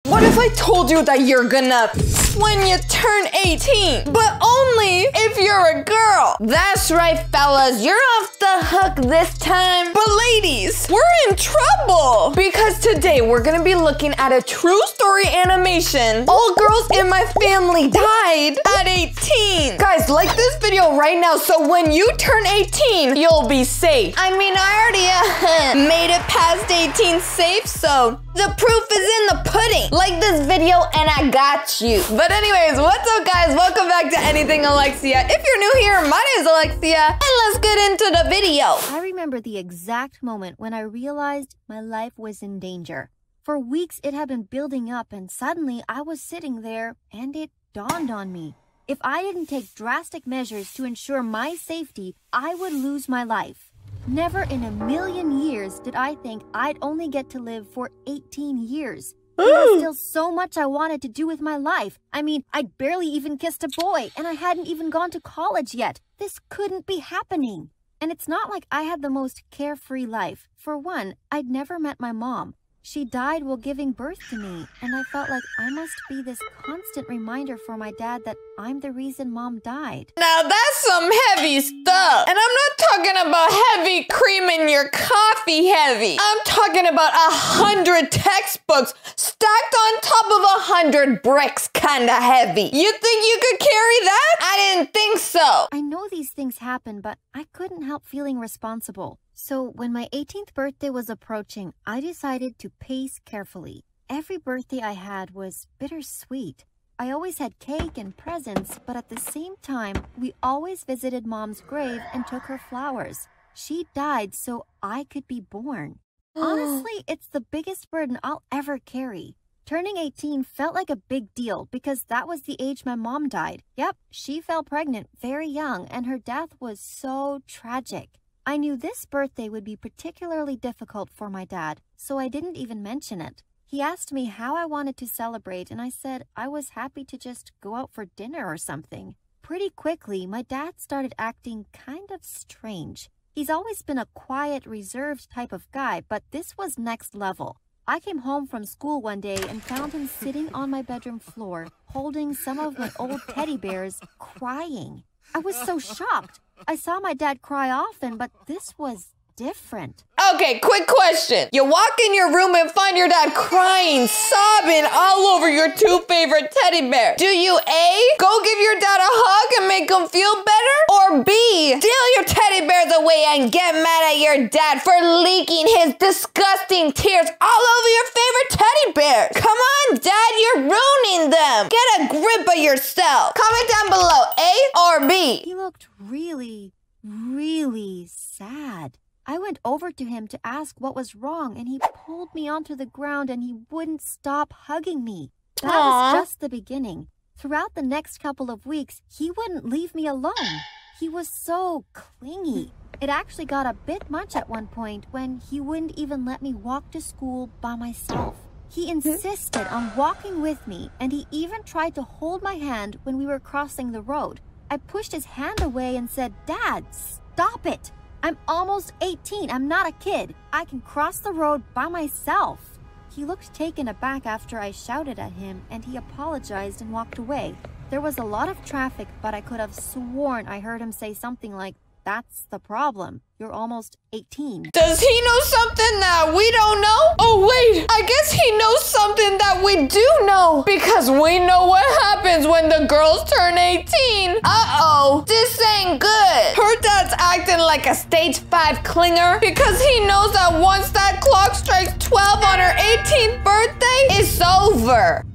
What if I told you that you're gonna when you turn 18, but only if you're a girl? That's right, fellas, you're off the hook this time. But ladies, we're in trouble because today we're gonna be looking at a true story animation. All girls in my family died at 18. Guys, like this video right now so when you turn 18, you'll be safe. I mean, I already made it past 18 safe, so the proof is in the pudding. Like this video and I got you. But anyways, what's up guys? Welcome back to Anything Alexia. If you're new here, my name is Alexia and let's get into the video. I remember the exact moment when I realized my life was in danger. For weeks it had been building up and suddenly I was sitting there and it dawned on me. If I didn't take drastic measures to ensure my safety, I would lose my life. Never in a million years did I think I'd only get to live for 18 years. There was still so much I wanted to do with my life. I mean, I'd barely even kissed a boy, and I hadn't even gone to college yet. This couldn't be happening. And it's not like I had the most carefree life. For one, I'd never met my mom. She died while giving birth to me, and I felt like I must be this constant reminder for my dad that I'm the reason mom died. Now that's some heavy stuff. And I'm not talking about heavy cream in your coffee heavy. I'm talking about 100 textbooks stacked on top of 100 bricks kinda heavy. You think you could carry that? I didn't think so. I know these things happen, but I couldn't help feeling responsible. So when my 18th birthday was approaching, I decided to pace carefully. Every birthday I had was bittersweet. I always had cake and presents, but at the same time, we always visited Mom's grave and took her flowers. She died so I could be born. Honestly, it's the biggest burden I'll ever carry. Turning 18 felt like a big deal because that was the age my mom died. Yep, she fell pregnant very young and her death was so tragic. I knew this birthday would be particularly difficult for my dad, so I didn't even mention it. He asked me how I wanted to celebrate, and I said I was happy to just go out for dinner or something. Pretty quickly, my dad started acting kind of strange. He's always been a quiet, reserved type of guy, but this was next level. I came home from school one day and found him sitting on my bedroom floor, holding some of my old teddy bears, crying. I was so shocked. I saw my dad cry often, but this was different. Okay, quick question. You walk in your room and find your dad crying, sobbing all over your two favorite teddy bears. Do you A, go give your dad a hug and make him feel better? Or B, steal your teddy bears away and get mad at your dad for leaking his disgusting tears all over your favorite teddy bears? Come on, Dad, you're ruining them. Get a grip of yourself. Comment down below, A or B. He looked really sad. I went over to him to ask what was wrong, and he pulled me onto the ground and he wouldn't stop hugging me. That was just the beginning. Throughout the next couple of weeks, he wouldn't leave me alone. He was so clingy. It actually got a bit much at one point when he wouldn't even let me walk to school by myself. He insisted on walking with me, and he even tried to hold my hand when we were crossing the road. I pushed his hand away and said, "Dad, stop it. I'm almost 18. I'm not a kid. I can cross the road by myself." He looked taken aback after I shouted at him, and he apologized and walked away. There was a lot of traffic, but I could have sworn I heard him say something like, "That's the problem. You're almost 18. Does he know something that we don't know? Oh wait, I guess he knows something that we do know. Because we know what happens when the girls turn 18. Uh-oh, this ain't good. Her dad's acting like a stage 5 clinger because he knows that once that clock strikes 12 on her 18th birthday, it's over.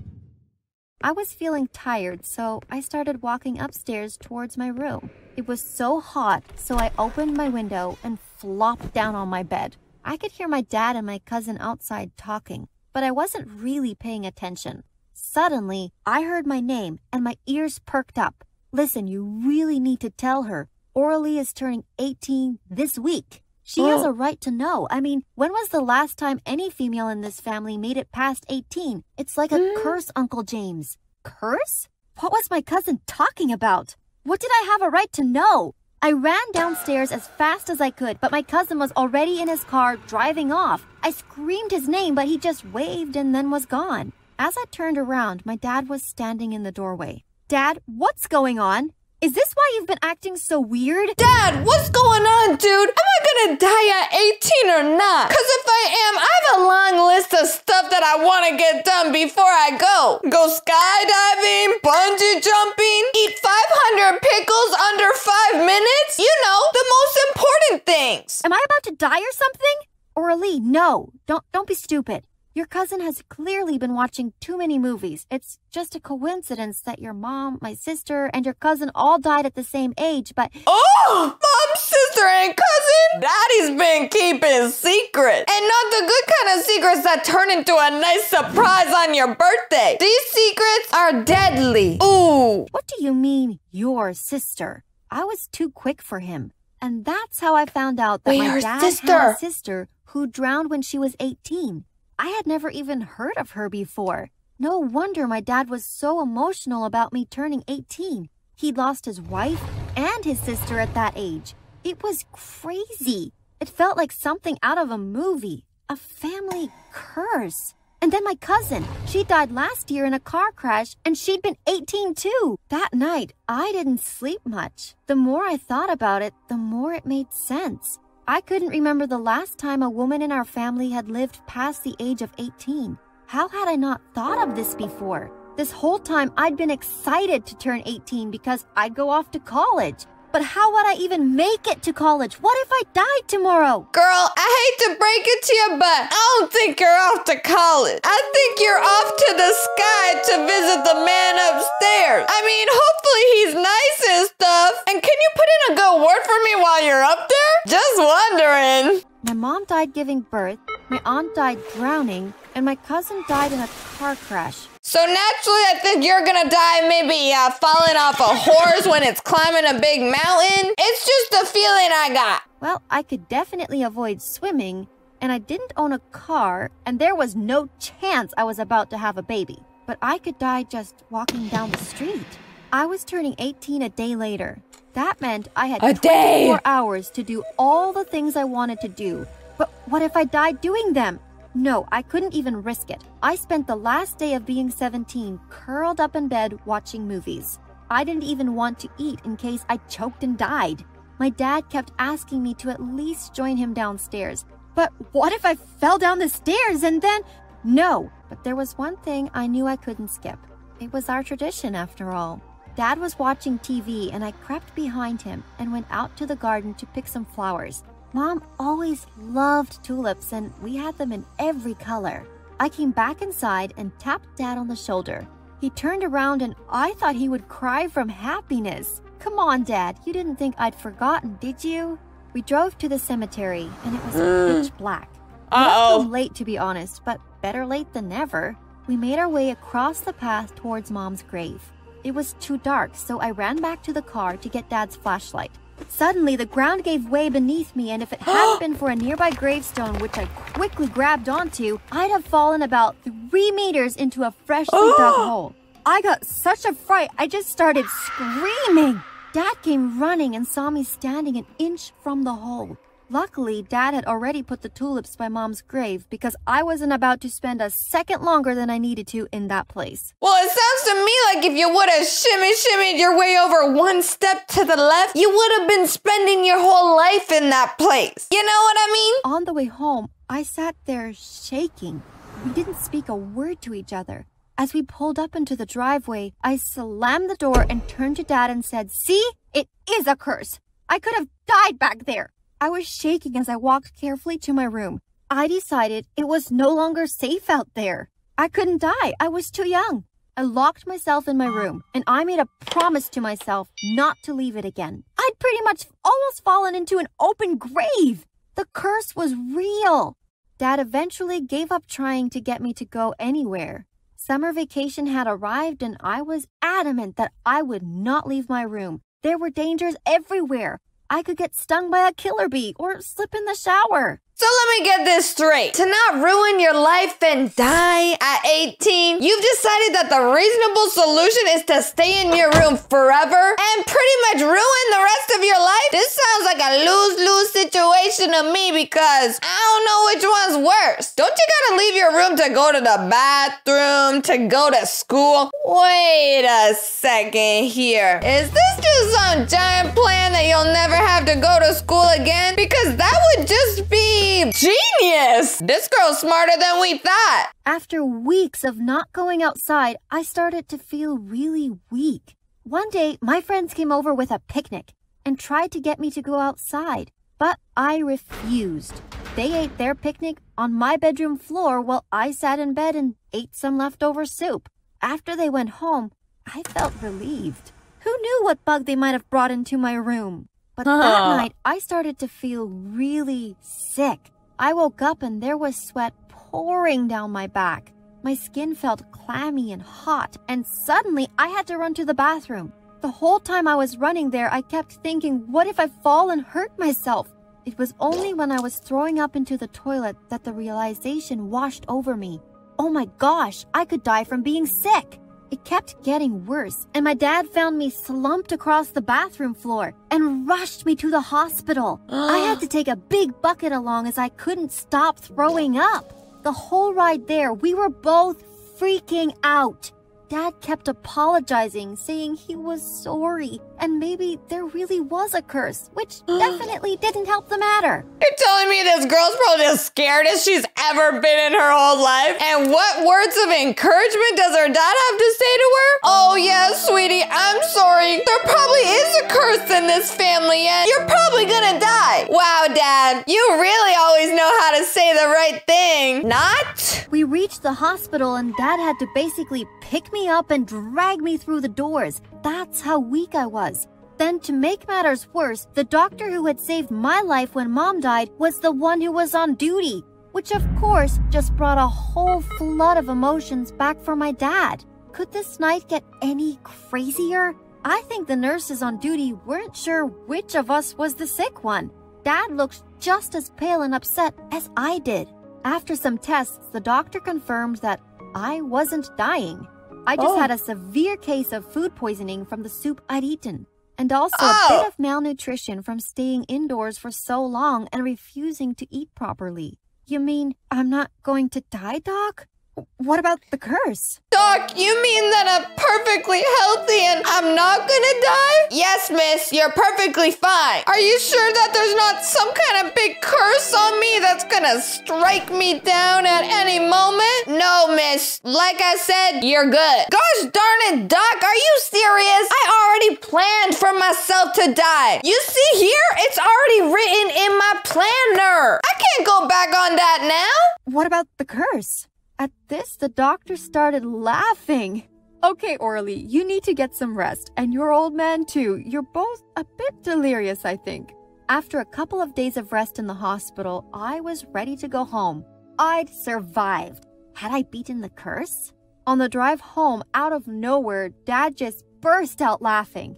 I was feeling tired, so I started walking upstairs towards my room. It was so hot, so I opened my window and flopped down on my bed. I could hear my dad and my cousin outside talking, but I wasn't really paying attention. Suddenly, I heard my name and my ears perked up. "Listen, you really need to tell her. Oralee is turning 18 this week. She has a right to know. I mean, when was the last time any female in this family made it past 18? It's like a curse, Uncle James." Curse? What was my cousin talking about? What did I have a right to know? I ran downstairs as fast as I could, but my cousin was already in his car driving off. I screamed his name, but he just waved and then was gone. As I turned around, my dad was standing in the doorway. Dad, what's going on? Is this why you've been acting so weird? Dad, what's going on, dude? Am I gonna die at 18 or not? Cause if I am, I have a long list of stuff that I wanna get done before I go. Go skydiving, bungee jumping, eat 500 pickles under 5 minutes. You know, the most important things. Am I about to die or something? Aurelie, no. Don't be stupid. Your cousin has clearly been watching too many movies. It's just a coincidence that your mom, my sister, and your cousin all died at the same age, but... Oh! Mom, sister, and cousin? Daddy's been keeping secrets. And not the good kind of secrets that turn into a nice surprise on your birthday. These secrets are deadly. Ooh. What do you mean, your sister? I was too quick for him. And that's how I found out that my dad had a sister who drowned when she was 18. I had never even heard of her before. No wonder my dad was so emotional about me turning 18. He'd lost his wife and his sister at that age. It was crazy. It felt like something out of a movie, a family curse. And then my cousin, she died last year in a car crash and she'd been 18 too. That night, I didn't sleep much. The more I thought about it, the more it made sense. I couldn't remember the last time a woman in our family had lived past the age of 18. How had I not thought of this before? This whole time I'd been excited to turn 18 because I'd go off to college. But how would I even make it to college? What if I died tomorrow? Girl, I hate to break it to you, but I don't think you're off to college. I think you're off to the sky to visit the man upstairs. I mean, hopefully he's nice and stuff. And can you put in a good word for me while you're up there? Just wondering. My mom died giving birth, my aunt died drowning, and my cousin died in a car crash. So naturally, I think you're gonna die maybe falling off a horse when it's climbing a big mountain. It's just a feeling I got. Well, I could definitely avoid swimming, and I didn't own a car, and there was no chance I was about to have a baby. But I could die just walking down the street. I was turning 18 a day later. That meant I had 24 hours to do all the things I wanted to do. But what if I died doing them? No, I couldn't even risk it. I spent the last day of being 17 curled up in bed watching movies. I didn't even want to eat in case I choked and died. My dad kept asking me to at least join him downstairs. But what if I fell down the stairs and then... No, but there was one thing I knew I couldn't skip. It was our tradition after all. Dad was watching TV and I crept behind him and went out to the garden to pick some flowers. Mom always loved tulips and we had them in every color. I came back inside and tapped Dad on the shoulder. He turned around and I thought he would cry from happiness. Come on, Dad, you didn't think I'd forgotten, did you? We drove to the cemetery and it was pitch black. Not late to be honest, but better late than never. We made our way across the path towards Mom's grave. It was too dark, so I ran back to the car to get Dad's flashlight. Suddenly, the ground gave way beneath me, and if it hadn't been for a nearby gravestone, which I quickly grabbed onto, I'd have fallen about 3 meters into a freshly dug hole. I got such a fright, I just started screaming. Dad came running and saw me standing an inch from the hole. Luckily, Dad had already put the tulips by Mom's grave because I wasn't about to spend a second longer than I needed to in that place. Well, it sounds to me like if you would have shimmied your way over 1 step to the left, you would have been spending your whole life in that place. You know what I mean? On the way home, I sat there shaking. We didn't speak a word to each other. As we pulled up into the driveway, I slammed the door and turned to Dad and said, "See? It is a curse. I could have died back there." I was shaking as I walked carefully to my room. I decided it was no longer safe out there. I couldn't die. I was too young. I locked myself in my room, and I made a promise to myself not to leave it again. I'd pretty much almost fallen into an open grave. The curse was real. Dad eventually gave up trying to get me to go anywhere. Summer vacation had arrived, and I was adamant that I would not leave my room. There were dangers everywhere. I could get stung by a killer bee or slip in the shower. So let me get this straight. To not ruin your life and die at 18, you've decided that the reasonable solution is to stay in your room forever and pretty much ruin the rest of your life? This sounds like a lose-lose situation to me because I don't know which one's worse. Don't you gotta leave your room to go to the bathroom, to go to school? Wait a second here. Is this just some giant plan that you'll never have to go to school again? Because that would just be genius! This girl's smarter than we thought. After weeks of not going outside, I started to feel really weak. One day, my friends came over with a picnic and tried to get me to go outside, but I refused. They ate their picnic on my bedroom floor while I sat in bed and ate some leftover soup. After they went home, I felt relieved. Who knew what bug they might have brought into my room? But that night, I started to feel really sick. I woke up and there was sweat pouring down my back. My skin felt clammy and hot, and suddenly I had to run to the bathroom. The whole time I was running there, I kept thinking, what if I fall and hurt myself? It was only when I was throwing up into the toilet that the realization washed over me. Oh my gosh, I could die from being sick. It kept getting worse, and my dad found me slumped across the bathroom floor and rushed me to the hospital. I had to take a big bucket along as I couldn't stop throwing up. The whole ride there, we were both freaking out. Dad kept apologizing, saying he was sorry, and maybe there really was a curse, which definitely didn't help the matter. You're telling me this girl's probably the scaredest she's ever been in her whole life? And what words of encouragement does her dad have to say to her? Oh yeah, sweetie, I'm sorry. There probably is a curse in this family and you're probably gonna die. Wow, Dad, you really always know how to say the right thing. Not? We reached the hospital and Dad had to basically pick me up and drag me through the doors. That's how weak I was. Then, to make matters worse, the doctor who had saved my life when Mom died was the one who was on duty, which of course just brought a whole flood of emotions back for my dad. Could this night get any crazier? I think the nurses on duty weren't sure which of us was the sick one. Dad looked just as pale and upset as I did. After some tests, the doctor confirmed that I wasn't dying. I just had a severe case of food poisoning from the soup I'd eaten, and also a bit of malnutrition from staying indoors for so long and refusing to eat properly. You mean I'm not going to die, Doc? What about the curse? Doc, you mean that I'm perfectly healthy and I'm not gonna die? Yes, miss, you're perfectly fine. Are you sure that there's not some kind of big curse on me that's gonna strike me down at any moment? No, miss. Like I said, you're good. Gosh darn it, Doc, are you serious? I already planned for myself to die. You see here? It's already written in my planner. I can't go back on that now. What about the curse? At this, the doctor started laughing. Okay, Orly, you need to get some rest, and your old man too. You're both a bit delirious, I think. After a couple of days of rest in the hospital, I was ready to go home. I'd survived. Had I beaten the curse? On the drive home, out of nowhere, Dad just burst out laughing.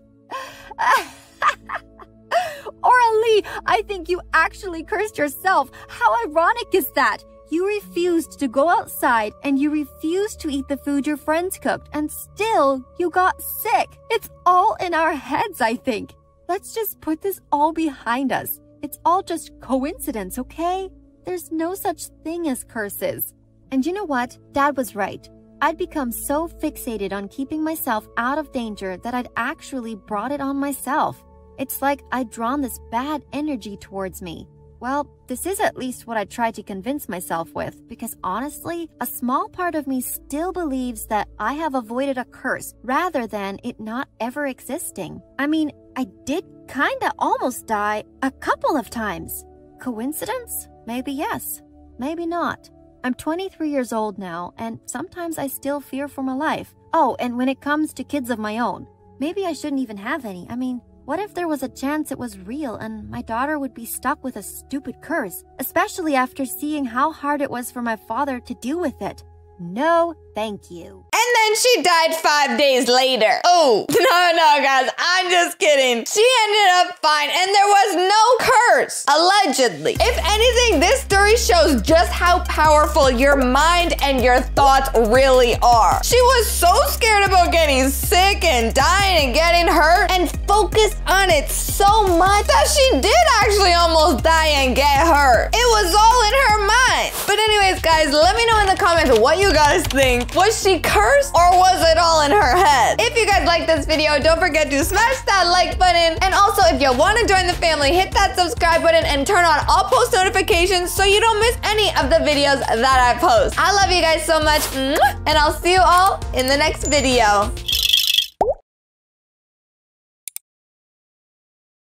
Orly, I think you actually cursed yourself. How ironic is that? You refused to go outside and you refused to eat the food your friends cooked, and still you got sick. It's all in our heads, I think. Let's just put this all behind us. It's all just coincidence, okay? There's no such thing as curses. And you know what? Dad was right. I'd become so fixated on keeping myself out of danger that I'd actually brought it on myself. It's like I'd drawn this bad energy towards me. Well, this is at least what I tried to convince myself with, because honestly, a small part of me still believes that I have avoided a curse rather than it not ever existing. I mean, I did kinda almost die a couple of times. Coincidence? Maybe yes, maybe not. I'm 23 years old now, and sometimes I still fear for my life. Oh, and when it comes to kids of my own, maybe I shouldn't even have any. I mean, what if there was a chance it was real and my daughter would be stuck with a stupid curse, especially after seeing how hard it was for my father to deal with it? No, thank you. And then she died 5 days later. Oh, no, guys, I'm just kidding. She ended up fine, and there was no curse, allegedly. If anything, this story shows just how powerful your mind and your thoughts really are. She was so scared about getting sick and dying and getting hurt and focused on it so much that she did actually almost die and get hurt. It was all in her mind. But anyways, guys, let me know in the comments what you guys think. Was she cursed or was it all in her head? If you guys like this video, don't forget to smash that like button. And also, if you want to join the family, hit that subscribe button and turn on all post notifications so you don't miss any of the videos that I post. I love you guys so much, and I'll see you all in the next video.